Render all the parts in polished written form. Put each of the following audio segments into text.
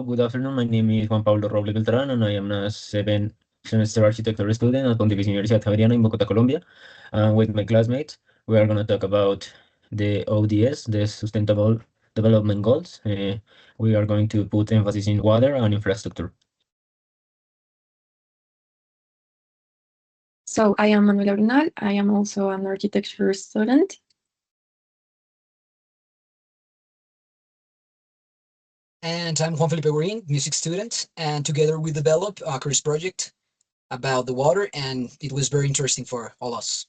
good afternoon. My name is Juan Pablo Robles and I am a seven-semester architecture student at Pontificia Universidad Javeriana in Bogotá, Colombia. And with my classmates, we are going to talk about the ODS, the Sustainable Development Goals. We are going to put emphasis in water and infrastructure. So I am Manuela Brunal. I am also an architecture student. And I'm Juan Felipe Guarin, music student, and together we developed a course project about the water, and it was very interesting for all us.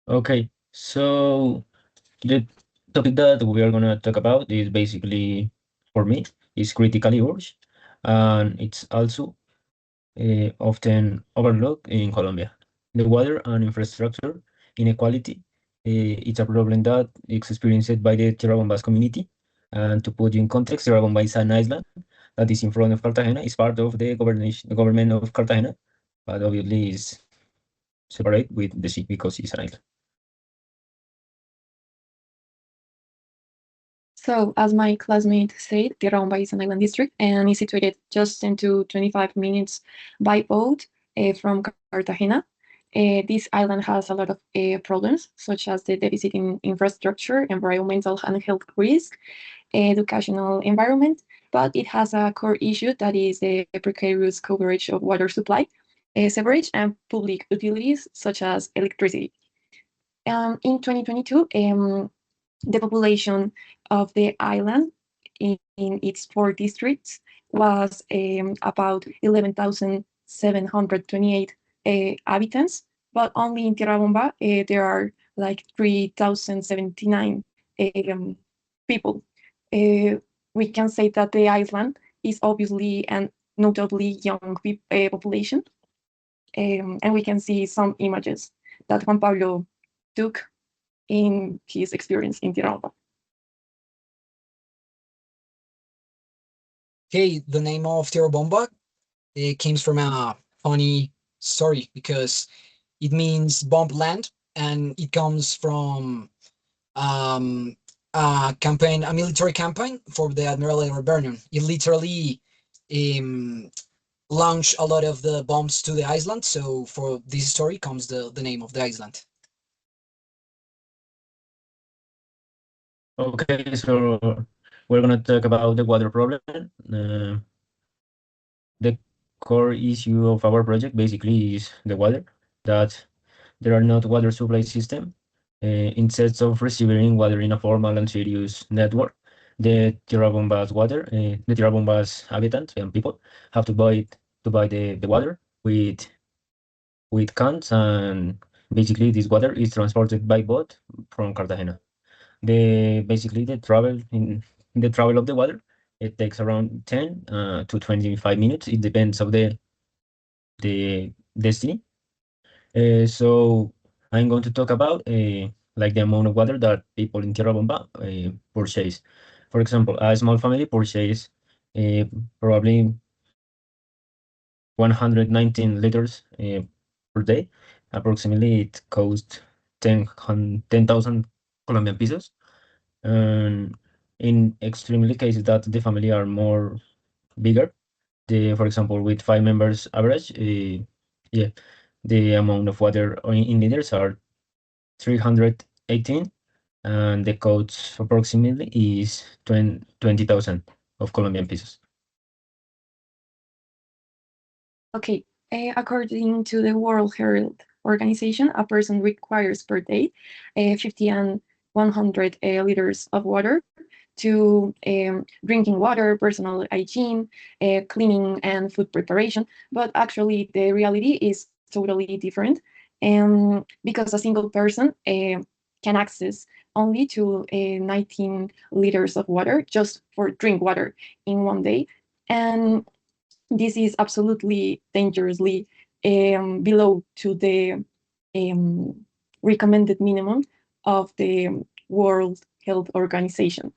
Okay, so the topic that we are going to talk about is basically, for me, is critically urgent, and it's also often overlooked in Colombia. The water and infrastructure inequality, it's a problem that is experienced by the Tierra Bombas community. And to put you in context, Tierra Bomba is an island that is in front of Cartagena. It's part of the government of Cartagena, but obviously is separate with the sea because it's an island. So as my classmate said, Tierra Bomba is an island district and is situated just 10 to 25 minutes by boat from Cartagena. This island has a lot of problems, such as the deficit in infrastructure, environmental and health risk, educational environment, but it has a core issue that is the precarious coverage of water supply, sewerage, and public utilities such as electricity. In 2022, the population of the island in its four districts was about 11,728 inhabitants, but only in Tierra Bomba there are like 3,079 people. Uh, we can say that the island is obviously and notably young population, and we can see some images that Juan Pablo took in his experience in Tierra Bomba. Okay, the name of Tierra Bomba it comes from a funny story because it means bomb land, and it comes from um, a campaign, a military campaign for the Admiral Vernon. It literally um, launched a lot of the bombs to the island. So for this story comes the name of the island. Okay, so we're going to talk about the water problem. The core issue of our project basically is the water, that there are not water supply system. Instead of receiving water in a formal and serious network, the Tierra Bombas water, the Tierra Bombas inhabitants and people have to buy the water with cans, and basically this water is transported by boat from Cartagena. Basically the travel of the water, it takes around 10 to 25 minutes. It depends of the destiny. So I'm going to talk about like the amount of water that people in Tierra Bomba purchase. For example, a small family purchase uh, probably 119 liters per day. Approximately, it costs 10,000 Colombian pesos. And in extremely cases that the family are more bigger, for example, with 5 members average, yeah, the amount of water in liters are 318, and the cost approximately is 20,000 of Colombian pesos. Okay, according to the World Health Organization, a person requires per day 50 and 100 liters of water to drinking water, personal hygiene, cleaning, and food preparation. But actually, the reality is totally different, because a single person can access only to 19 liters of water just for drink water in one day. And this is absolutely dangerously below to the recommended minimum of the World Health Organization.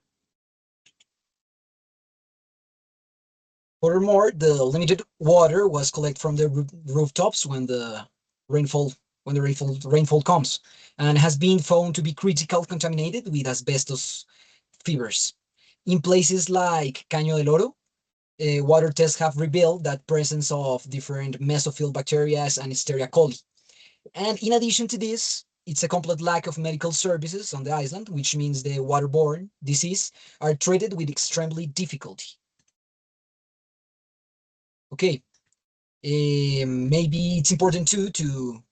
Furthermore, the limited water was collected from the rooftops when the rainfall rainfall comes, and has been found to be critical contaminated with asbestos fevers. In places like Caño del Oro, water tests have revealed that presence of different mesophil bacteria and Listeria coli. And in addition to this, it's a complete lack of medical services on the island, which means the waterborne disease are treated with extremely difficulty. Okay, maybe it's important too to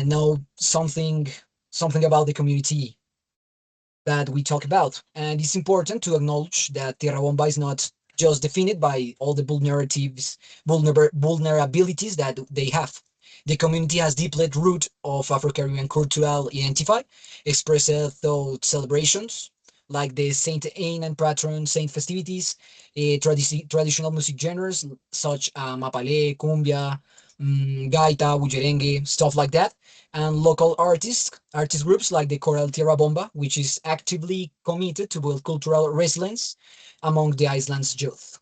know something about the community that we talk about. And it's important to acknowledge that Tierra Bomba is not just defined by all the vulnerabilities that they have. The community has deep-laid root of Afro-Caribbean cultural identity, expressed through celebrations like the Saint Anne and Patron Saint festivities, traditional music genres such mapalé, cumbia, gaita, bullerengue, stuff like that, and local artist groups like the Coral Tierra Bomba, which is actively committed to build cultural resilience among the island's youth.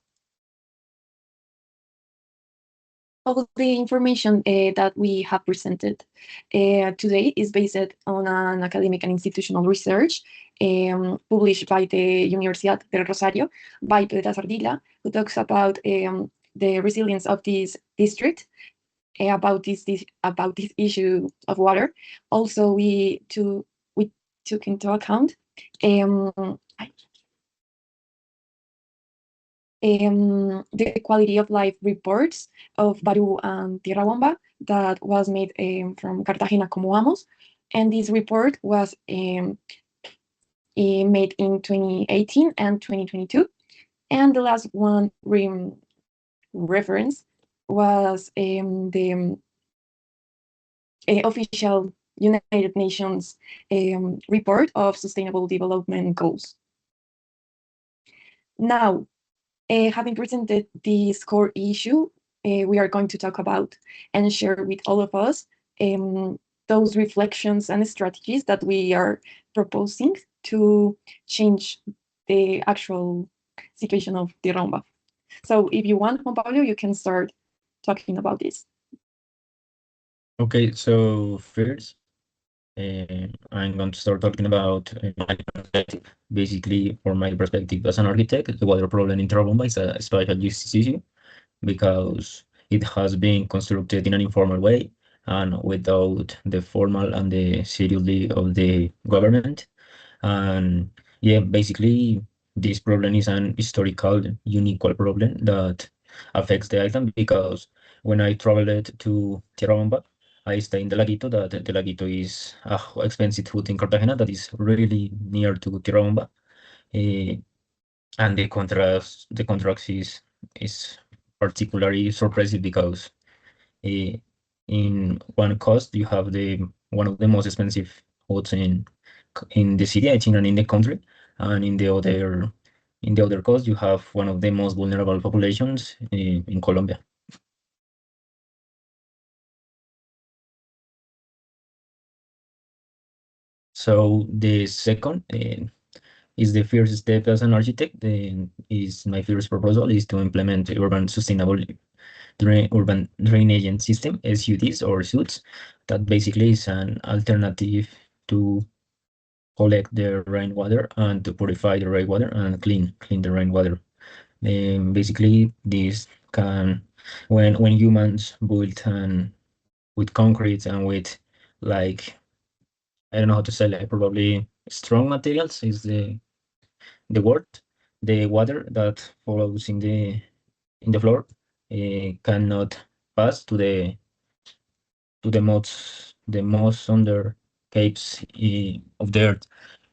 All the information that we have presented today is based on an academic and institutional research published by the Universidad del Rosario by Pedro Sardilla, who talks about the resilience of this district, about this issue of water. Also, we took into account um, the quality of life reports of Baru and Tierra Bomba that was made from Cartagena como Vamos. And this report was made in 2018 and 2022. And the last one reference was the official United Nations report of Sustainable Development Goals. Now, having presented this core issue, we are going to talk about and share with all of us those reflections and strategies that we are proposing to change the actual situation of the Romba. So if you want, Juan Pablo, you can start talking about this. Okay, so first, I'm going to start talking about my perspective. Basically, from my perspective as an architect, the water problem in Terra is a special justice issue because it has been constructed in an informal way and without the formal and the seriously of the government. And yeah, basically, this problem is an historical, unique problem that affects the island because when I traveled to Tierra, I stay in the Laguito. That the Laguito is a expensive food in Cartagena that is really near to Tierra. And the contrast is particularly surprising because uh, in one coast you have the one of the most expensive foods in the city, I think, and in the country, and in the other coast you have one of the most vulnerable populations in Colombia. So the second is the first step as an architect. Is my first proposal is to implement urban sustainable urban drainage system, SUDs or SUDs, that basically is an alternative to collect the rainwater and to purify the rainwater and clean the rainwater. Basically, this can when humans build and with concrete and with like I don't know how to say, like probably strong materials is the word. The water that follows in the floor cannot pass to the most under caves of the earth.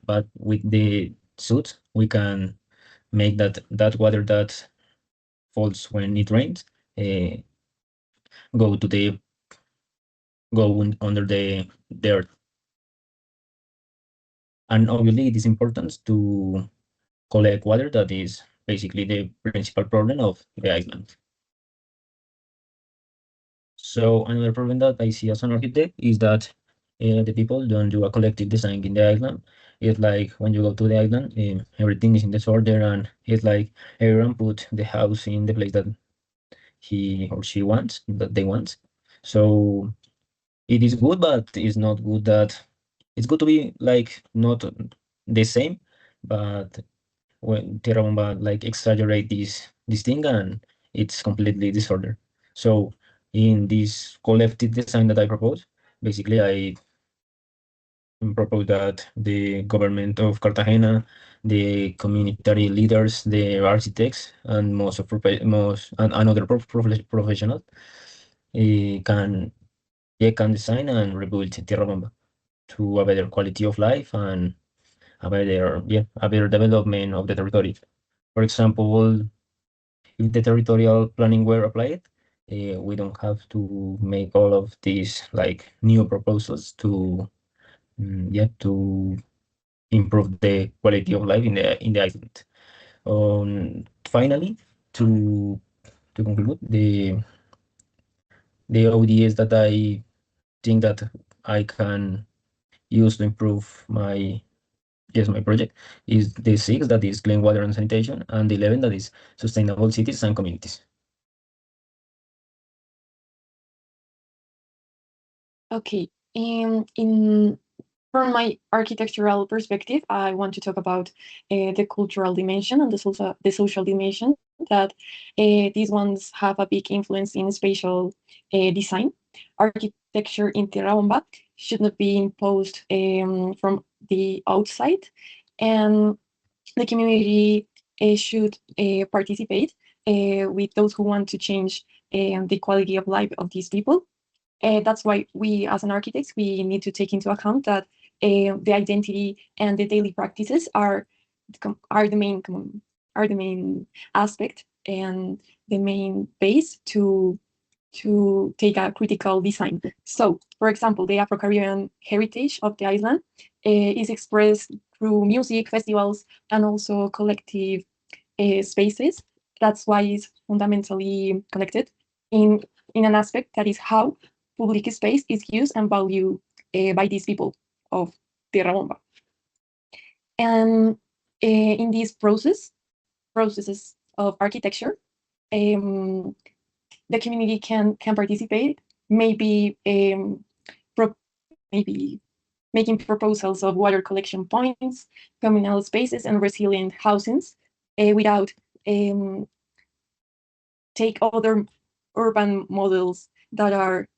But with the suit, we can make that water that falls when it rains uh, go to the under the earth. And obviously, it is important to collect water that is basically the principal problem of the island. So another problem that I see as an architect is that the people don't do a collective design in the island. It's like when you go to the island, everything is in disorder, and it's like everyone put the house in the place that he or she wants, that they want. So it is good, but it's not good that it's good to be like not the same, but when Tierra Bomba like exaggerate this thing and it's completely disorder. So in this collective design that I propose, basically I propose that the government of Cartagena, the community leaders, the architects, and most and other professionals can can design and rebuild Tierra Bomba to a better quality of life and a better development of the territory. For example, if the territorial planning were applied, we don't have to make all of these like new proposals to to improve the quality of life in the island. Finally, to conclude, the ODS that I think that I can use to improve my project is the six that is clean water and sanitation, and the 11 that is sustainable cities and communities. Okay. In From my architectural perspective, I want to talk about the cultural dimension and the social dimension that these ones have a big influence in spatial design. Architecture in Tierra Bomba should not be imposed from the outside, and the community should participate with those who want to change the quality of life of these people. That's why we, as an architects, we need to take into account that the identity and the daily practices are the main aspect and the main base to take a critical design. So, for example, the Afro-Caribbean heritage of the island is expressed through music, festivals, and also collective spaces. That's why it's fundamentally connected in in an aspect that is how public space is used and valued by these people of Tierra Bomba. And in this processes of architecture, um, the community can participate, maybe maybe making proposals of water collection points, communal spaces, and resilient housings without um, take other urban models that are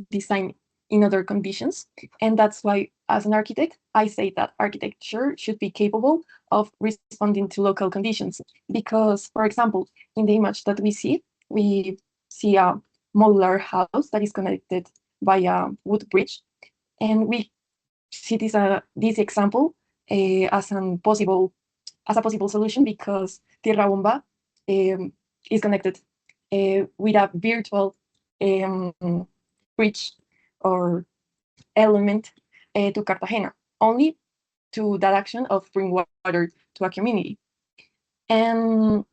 designed in other conditions. And that's why, as an architect, I say that architecture should be capable of responding to local conditions. Because, for example, in the image that we see a modular house that is connected by a wood bridge. And we see this example as a possible solution because Tierra Bomba is connected with a virtual um, bridge or element to Cartagena, only to that action of bring water to a community. And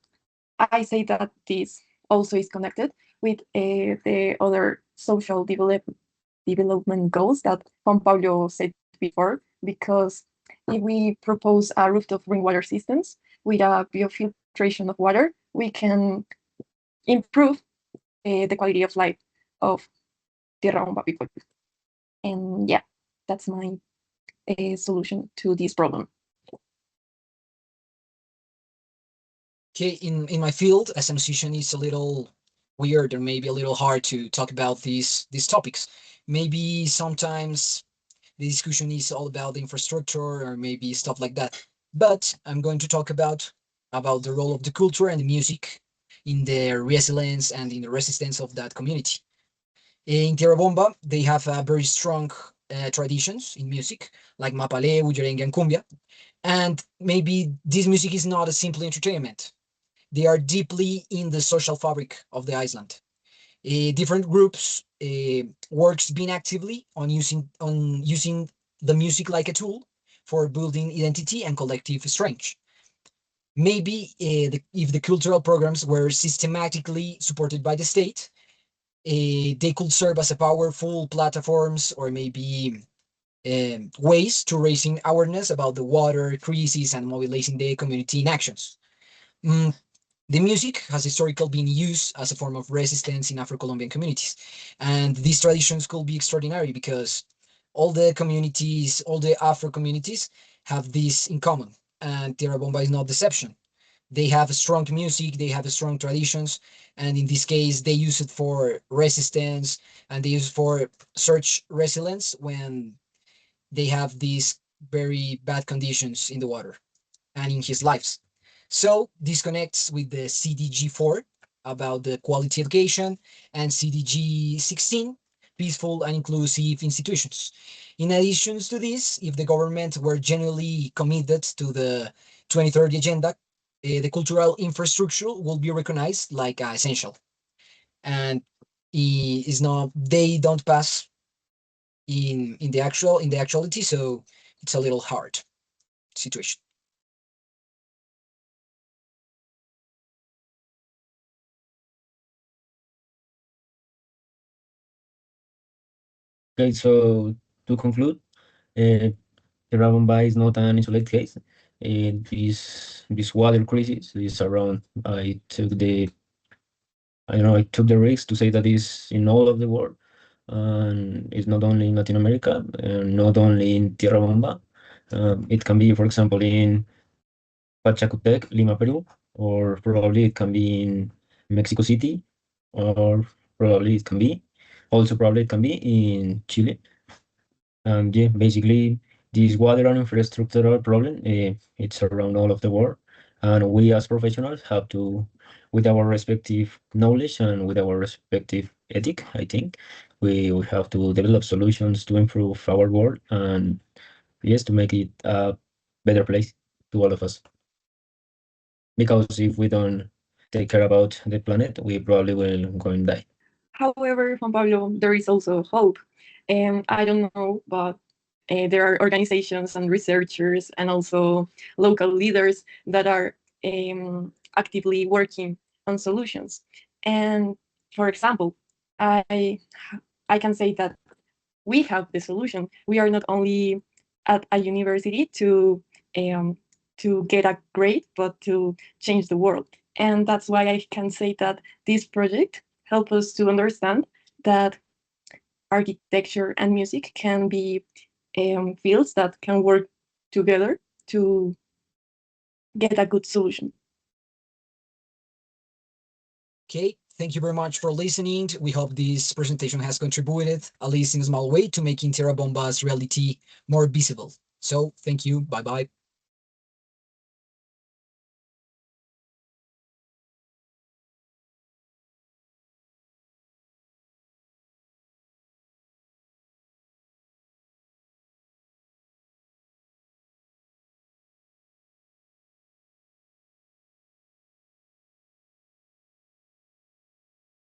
I say that this also is connected with the other social development goals that Juan Pablo said before, because if we propose a rooftop rainwater systems with a biofiltration of water, we can improve the quality of life of Tierra Bomba people. And yeah, that's my solution to this problem. Okay, in my field as a musician, it's a little weird or maybe a little hard to talk about these topics. Maybe sometimes the discussion is all about the infrastructure or maybe stuff like that. But I'm going to talk about the role of the culture and the music in the resilience and in the resistance of that community. In Tierra Bomba, they have very strong traditions in music, like mapalé, bullerengue, and cumbia. And maybe this music is not a simple entertainment. They are deeply in the social fabric of the island. Different groups works being actively on using the music like a tool for building identity and collective strength. Maybe if the cultural programs were systematically supported by the state, they could serve as a powerful platforms or maybe ways to raising awareness about the water crisis and mobilizing the community in actions. Mm, the music has historically been used as a form of resistance in Afro-Colombian communities, and these traditions could be extraordinary because all the communities, all the Afro communities, have this in common, and Tierra Bomba is not deception. They have strong music, they have strong traditions, and in this case, they use it for resistance and they use it for search resilience when they have these very bad conditions in the water and in his lives. So this connects with the CDG 4 about the quality education and CDG 16, peaceful and inclusive institutions. In addition to this, if the government were genuinely committed to the 2030 agenda, the cultural infrastructure will be recognized like essential. And is not they don't pass in the actuality, so it's a little hard situation. Okay, so to conclude, uh, Tierra Bomba is not an isolated case. This water crisis is around. I don't know, I took the risk to say that it's in all of the world, and it's not only in Latin America, not only in Tierra Bomba. It can be, for example, in Pachacutec, Lima, Peru, or probably it can be in Mexico City, or probably it can be, also probably it can be in Chile. Yeah, basically, this water and infrastructural problem, it's around all of the world, and we as professionals have to, with our respective knowledge and with our respective ethic, I think, we have to develop solutions to improve our world and yes, to make it a better place to all of us. Because if we don't take care about the planet, we probably will go and die. However, Juan Pablo, there is also hope. And I don't know, but there are organizations and researchers and also local leaders that are actively working on solutions. And for example, I I can say that we have the solution. We are not only at a university um, to get a grade, but to change the world. And that's why I can say that this project helps us to understand that architecture and music can be fields that can work together to get a good solution. Okay, thank you very much for listening. We hope this presentation has contributed, at least in a small way, to making Terra Bomba's reality more visible. So, thank you. Bye bye.